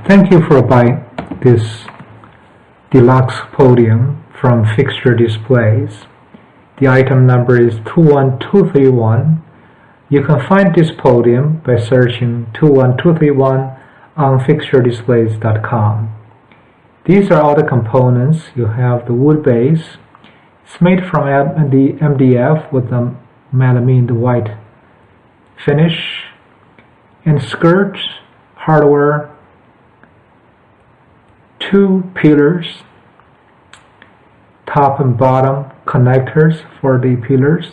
Thank you for buying this deluxe podium from Fixture Displays. The item number is 21231. You can find this podium by searching 21231 on fixturedisplays.com. These are all the components. You have the wood base. It's made from the MDF with the melamine white finish, and skirt, hardware, 2 pillars, top and bottom connectors for the pillars,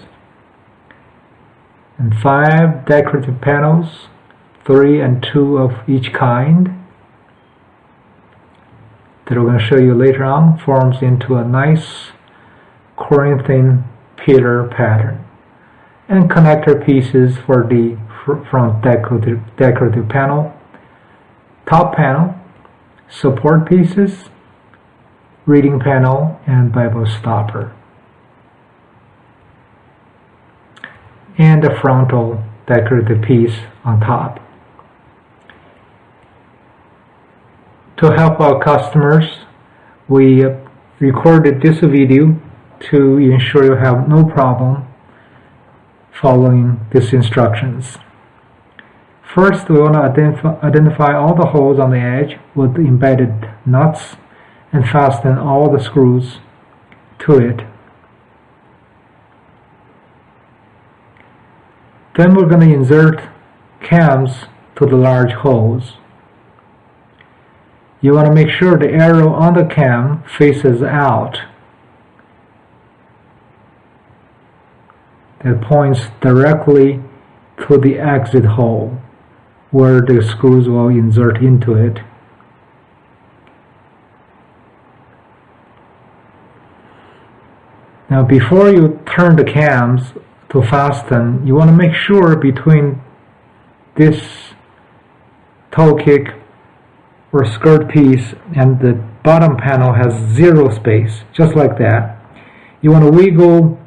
and 5 decorative panels, 3 and 2 of each kind, that we're going to show you later on, forms into a nice Corinthian pillar pattern, and connector pieces for the front decorative panel, top panel, support pieces, reading panel, and Bible stopper, and a frontal decorative piece on top. To help our customers, we recorded this video to ensure you have no problem following these instructions. First, we want to identify all the holes on the edge with the embedded nuts and fasten all the screws to it. Then we're going to insert cams to the large holes. You want to make sure the arrow on the cam faces out. That points directly to the exit hole where the screws will insert into it. Now, before you turn the cams to fasten, you want to make sure between this toe kick or skirt piece and the bottom panel has 0 space, just like that. You want to wiggle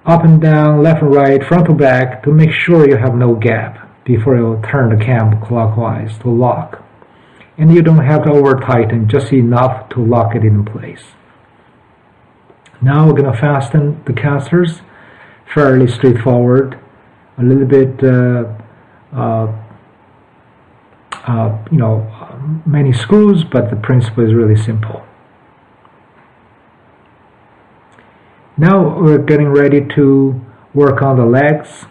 up and down, left and right, front to back, to make sure you have no gap before you turn the cam clockwise to lock. And you don't have to over tighten, just enough to lock it in place. Now we're going to fasten the casters. Fairly straightforward, a little bit many screws, but the principle is really simple. Now we're getting ready to work on the legs.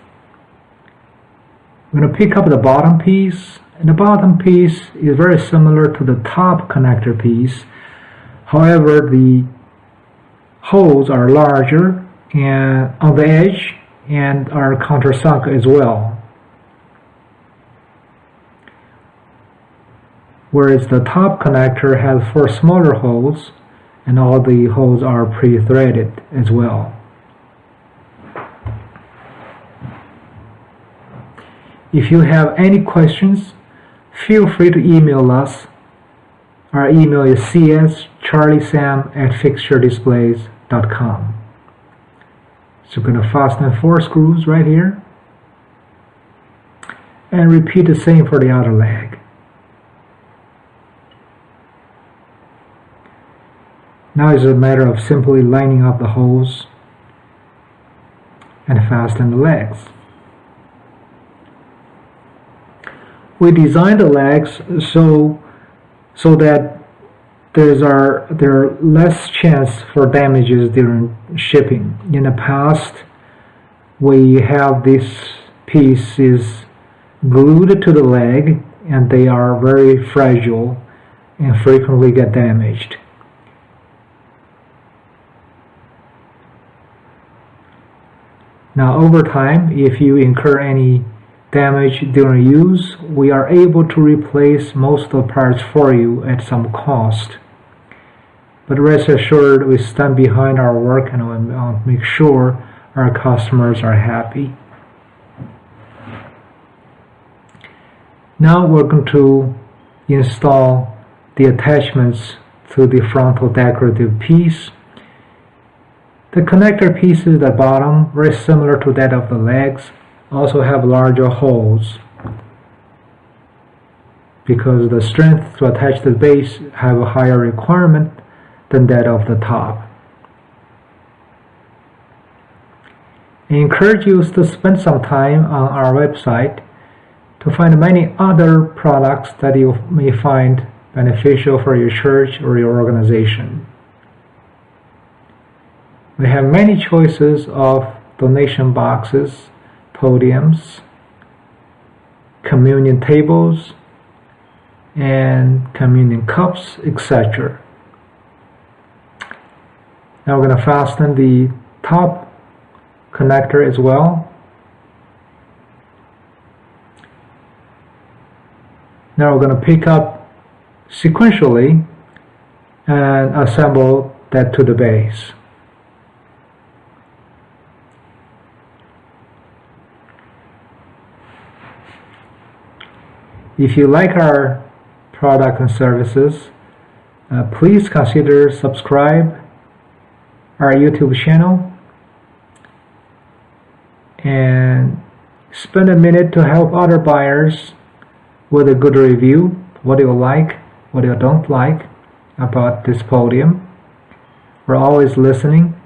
We're going to pick up the bottom piece, and the bottom piece is very similar to the top connector piece. However, the holes are larger and on the edge and are countersunk as well. Whereas the top connector has 4 smaller holes, and all the holes are pre-threaded as well. If you have any questions, feel free to email us. Our email is cscharliesam@fixturedisplays.com. So we're going to fasten 4 screws right here, and repeat the same for the other leg. Now it's a matter of simply lining up the holes and fasten the legs. We designed the legs so that there are less chance for damages during shipping. In the past, we have these pieces glued to the leg, and they are very fragile and frequently get damaged. Now, over time, if you incur any damage during use, we are able to replace most of the parts for you at some cost. But rest assured, we stand behind our work and we'll make sure our customers are happy. Now we're going to install the attachments to the frontal decorative piece. The connector pieces at the bottom, very similar to that of the legs, also have larger holes. because the strength to attach the base have a higher requirement than that of the top. I encourage you to spend some time on our website to find many other products that you may find beneficial for your church or your organization. We have many choices of donation boxes, podiums, communion tables, and communion cups, etc. Now we're going to fasten the top connector as well. Now we're going to pick up sequentially and assemble that to the base. If you like our product and services, please consider subscribe our YouTube channel and spend a minute to help other buyers with a good review, what you like, what you don't like about this podium. We're always listening.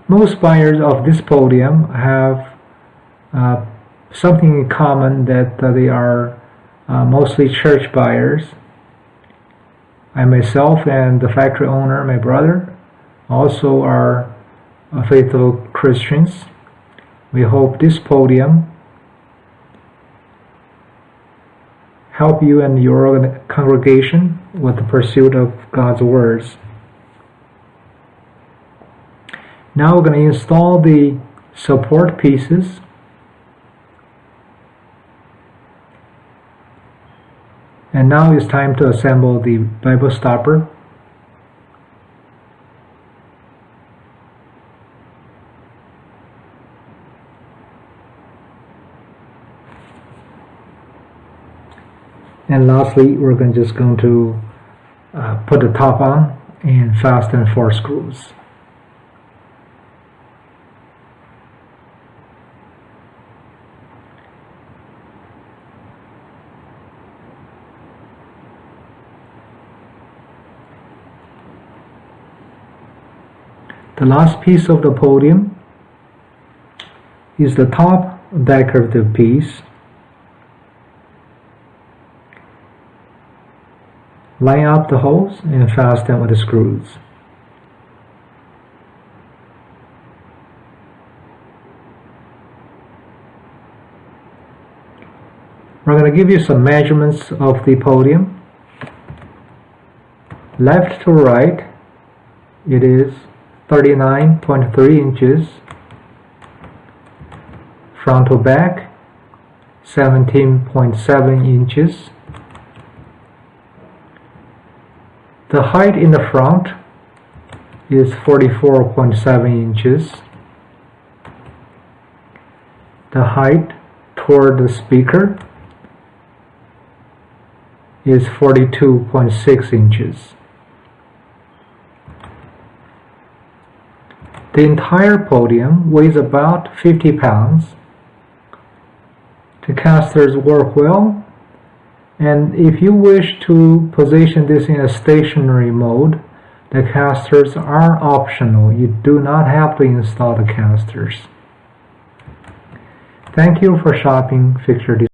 Most buyers of this podium have something in common, that they are mostly church buyers. I myself and the factory owner, my brother, also are faithful Christians. We hope this podium help you and your congregation with the pursuit of God's words. Now we're going to install the support pieces. And now it's time to assemble the Bible stopper. And lastly, we're just going to put the top on and fasten 4 screws. The last piece of the podium is the top decorative piece. Line up the holes and fasten with the screws. We're going to give you some measurements of the podium. Left to right, it is 39.3 inches. Front to back, 17.7 inches. The height in the front is 44.7 inches. The height toward the speaker is 42.6 inches. The entire podium weighs about 50 pounds. The casters work well, and if you wish to position this in a stationary mode, the casters are optional. You do not have to install the casters. Thank you for shopping Fixture Displays.